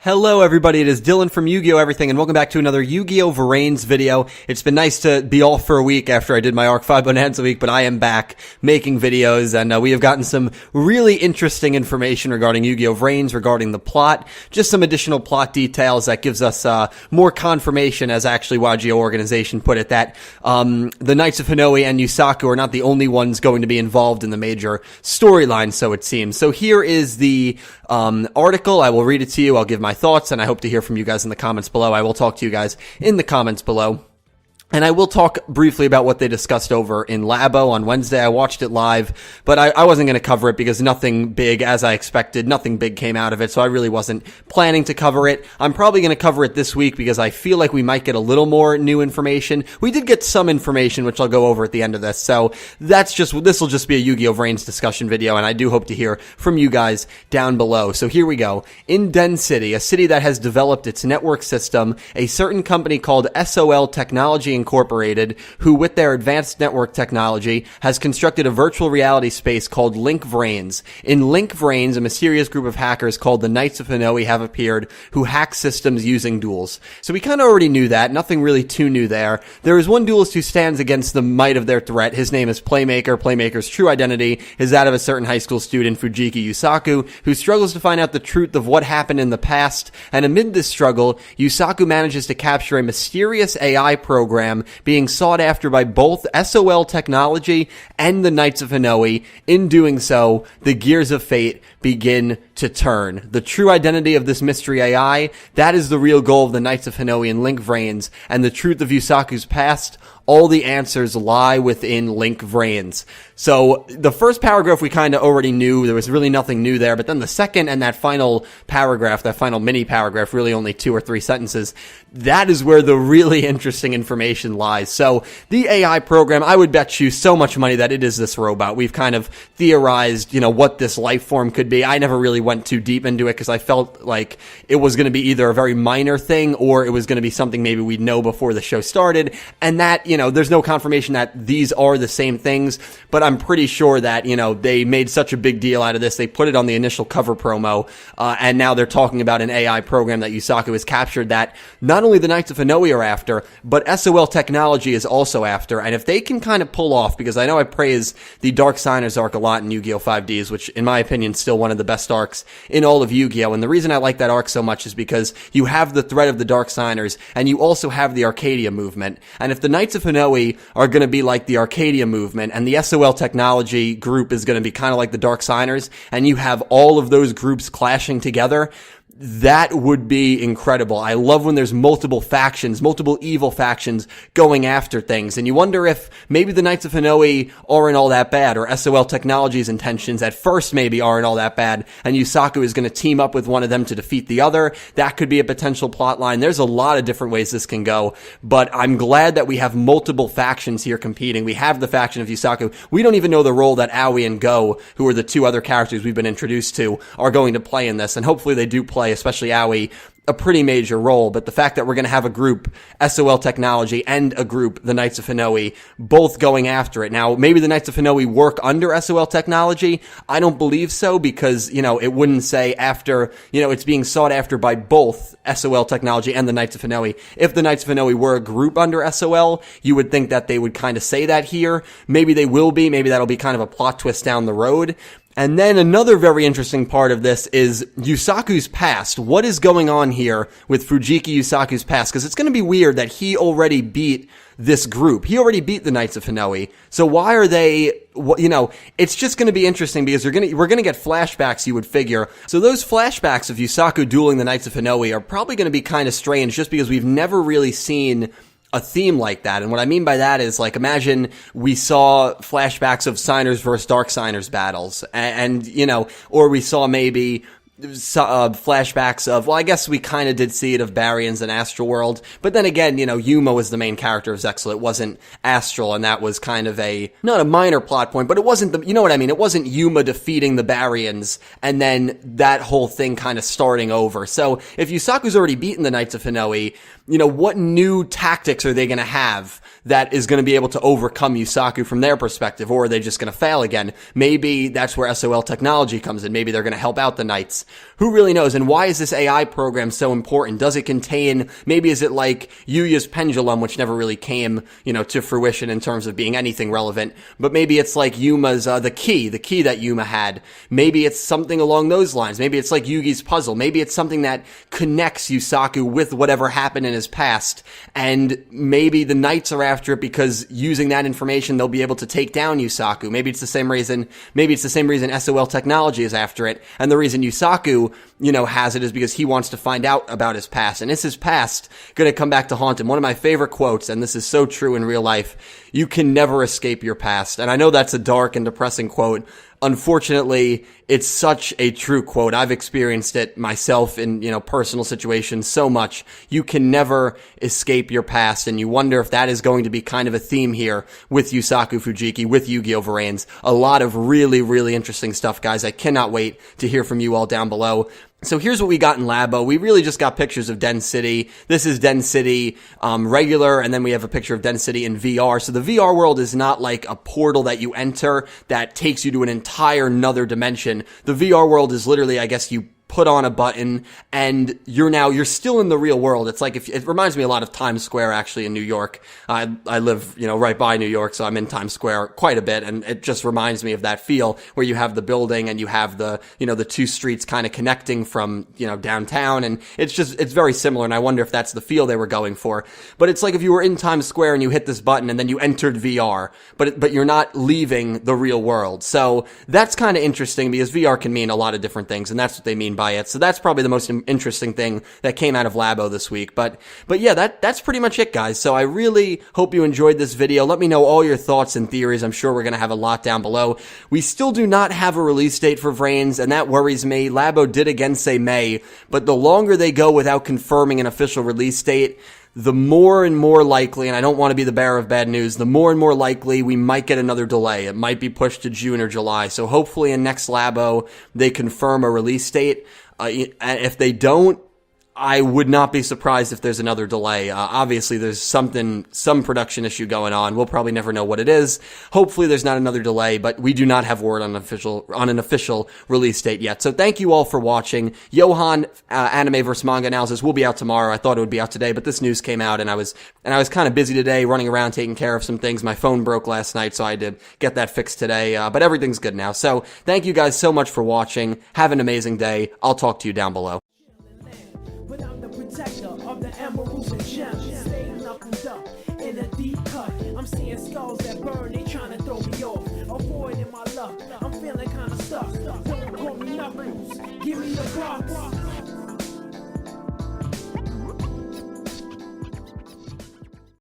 Hello everybody, it is Dylan from Yugioh Everything, and welcome back to another Yugioh VRains video. It's been nice to be off for a week after I did my Arc 5 Bonanza week, but I am back making videos, and we have gotten some really interesting information regarding Yugioh VRains, regarding the plot, just some additional plot details that gives us more confirmation, as actually Yugioh organization put it, that the Knights of Hanoi and Yusaku are not the only ones going to be involved in the major storyline, so it seems. So here is the article. I will read it to you. I'll give my thoughts, and I hope to hear from you guys in the comments below. I will talk to you guys in the comments below. And I will talk briefly about what they discussed over in LABO on Wednesday. I watched it live, but I wasn't going to cover it because nothing big, as I expected, nothing big came out of it, so I really wasn't planning to cover it. I'm probably going to cover it this week because I feel like we might get a little more new information. We did get some information, which I'll go over at the end of this, so this will just be a Yu-Gi-Oh! VRains discussion video, and I do hope to hear from you guys down below. So here we go. In Den City, a city that has developed its network system, a certain company called SOL Technology Incorporated, who with their advanced network technology has constructed a virtual reality space called VRains. In VRains, a mysterious group of hackers called the Knights of Hanoi have appeared, who hack systems using duels. So we kind of already knew that, nothing really too new there. There is one duelist who stands against the might of their threat. His name is Playmaker. Playmaker's true identity is that of a certain high school student, Fujiki Yusaku, who struggles to find out the truth of what happened in the past, and amid this struggle, Yusaku manages to capture a mysterious AI program being sought after by both SOL Technology and the Knights of Hanoi. In doing so, the gears of fate begin to turn. The true identity of this mystery AI, that is the real goal of the Knights of Hanoi and VRains, and the truth of Yusaku's past, all the answers lie within VRains. So the first paragraph we kind of already knew. There was really nothing new there. But then the second and that final paragraph, that final mini paragraph, really only 2 or 3 sentences, that is where the really interesting information lies. So the AI program, I would bet you so much money that it is this robot. We've kind of theorized, what this life form could be. I never really went too deep into it because I felt like it was going to be either a very minor thing or it was going to be something maybe we'd know before the show started. And that, there's no confirmation that these are the same things, but I'm pretty sure that, they made such a big deal out of this. They put it on the initial cover promo, and now they're talking about an AI program that Yusaku has captured that not only the Knights of Hanoi are after, but SOL Technology is also after. And if they can kind of pull off, because I know I praise the Dark Signers arc a lot in Yu-Gi-Oh! 5Ds, which in my opinion is still one of the best arcs in all of Yu-Gi-Oh! And the reason I like that arc so much is because you have the threat of the Dark Signers, and you also have the Arcadia movement. And if the Knights of Hanoi are going to be like the Arcadia movement, and the SOL Technology group is going to be kind of like the Dark Signers, and you have all of those groups clashing together, that would be incredible. I love when there's multiple factions, multiple evil factions going after things. And you wonder if maybe the Knights of Hanoi aren't all that bad, or SOL Technology's intentions at first maybe aren't all that bad, and Yusaku is going to team up with one of them to defeat the other. That could be a potential plot line. There's a lot of different ways this can go, but I'm glad that we have multiple factions here competing. We have the faction of Yusaku. We don't even know the role that Aoi and Go, who are the 2 other characters we've been introduced to, are going to play in this, and hopefully they do play, especially Aoi, a pretty major role. But the fact that we're going to have a group, SOL Technology, and a group, the Knights of Hanoi, both going after it. Now, maybe the Knights of Hanoi work under SOL Technology. I don't believe so because, it wouldn't say after, it's being sought after by both SOL Technology and the Knights of Hanoi. If the Knights of Hanoi were a group under SOL, you would think that they would kind of say that here. Maybe they will be. Maybe that'll be kind of a plot twist down the road. And then another very interesting part of this is Yusaku's past. What is going on here with Fujiki Yusaku's past? Because it's going to be weird that he already beat this group. He already beat the Knights of Hanoi. So why are they, it's just going to be interesting because we're going to get flashbacks, you would figure. So those flashbacks of Yusaku dueling the Knights of Hanoi are probably going to be kind of strange just because we've never really seen a theme like that. And what I mean by that is, like, imagine we saw flashbacks of Signers versus Dark Signers battles, and or we saw maybe flashbacks of, well, I guess we kind of did see it of Baryons and Astral World, but then again, Yuma was the main character of Zexal. It wasn't Astral, and that was kind of not a minor plot point, but it wasn't what I mean? It wasn't Yuma defeating the Baryons, and then that whole thing kind of starting over. So if Yusaku's already beaten the Knights of Hanoi, what new tactics are they going to have that is going to be able to overcome Yusaku from their perspective, or are they just going to fail again? Maybe that's where SOL technology comes in. Maybe they're going to help out the knights. Who really knows? And why is this AI program so important? Does it contain, maybe is it like Yugioh's pendulum, which never really came, to fruition in terms of being anything relevant, but maybe it's like Yuma's, the key that Yuma had. Maybe it's something along those lines. Maybe it's like Yugi's puzzle. Maybe it's something that connects Yusaku with whatever happened in his past, and maybe the knights are after it because using that information they'll be able to take down Yusaku. Maybe it's the same reason SOL technology is after it, and the reason Yusaku has it is because he wants to find out about his past, and is his past going to come back to haunt him? One of my favorite quotes, and this is so true in real life: you can never escape your past. And I know that's a dark and depressing quote. Unfortunately, it's such a true quote. I've experienced it myself in, personal situations so much. You can never escape your past, and you wonder if that is going to be kind of a theme here with Yusaku Fujiki, with Yugioh VRains. A lot of really, really interesting stuff, guys. I cannot wait to hear from you all down below. So here's what we got in LABO. We really just got pictures of Den City. This is Den City regular, and then we have a picture of Den City in VR. So the VR world is not like a portal that you enter that takes you to an entire another dimension. The VR world is literally, I guess, you put on a button and you're still in the real world. It's like, it reminds me a lot of Times Square actually in New York. I live, right by New York, so I'm in Times Square quite a bit, and it just reminds me of that feel where you have the building and you have the, the two streets kind of connecting from, downtown, and it's very similar, and I wonder if that's the feel they were going for. But it's like if you were in Times Square and you hit this button and then you entered VR, but you're not leaving the real world. So that's kind of interesting because VR can mean a lot of different things, and that's what they mean by it. So that's probably the most interesting thing that came out of LABO this week. But yeah, that's pretty much it, guys. So I really hope you enjoyed this video. Let me know all your thoughts and theories. I'm sure we're going to have a lot down below. We still do not have a release date for VRains, and that worries me. LABO did again say May, but the longer they go without confirming an official release date, the more and more likely, and I don't want to be the bearer of bad news, the more and more likely we might get another delay. It might be pushed to June or July. So hopefully in next LABO, they confirm a release date. If they don't, I would not be surprised if there's another delay. Obviously, there's some production issue going on. We'll probably never know what it is. Hopefully, there's not another delay, but we do not have word on an official release date yet. So thank you all for watching. Johan, Anime vs. Manga Analysis will be out tomorrow. I thought it would be out today, but this news came out, and I was kind of busy today, running around taking care of some things. My phone broke last night, so I did get that fixed today. But everything's good now. So thank you guys so much for watching. Have an amazing day. I'll talk to you down below. Of the emeralds and gems, stay knuckled up in a deep cut. I'm seeing skulls that burn, they trying to throw me off. Avoiding my luck, I'm feeling kinda stuck. Don't call me Knuckles, give me the box.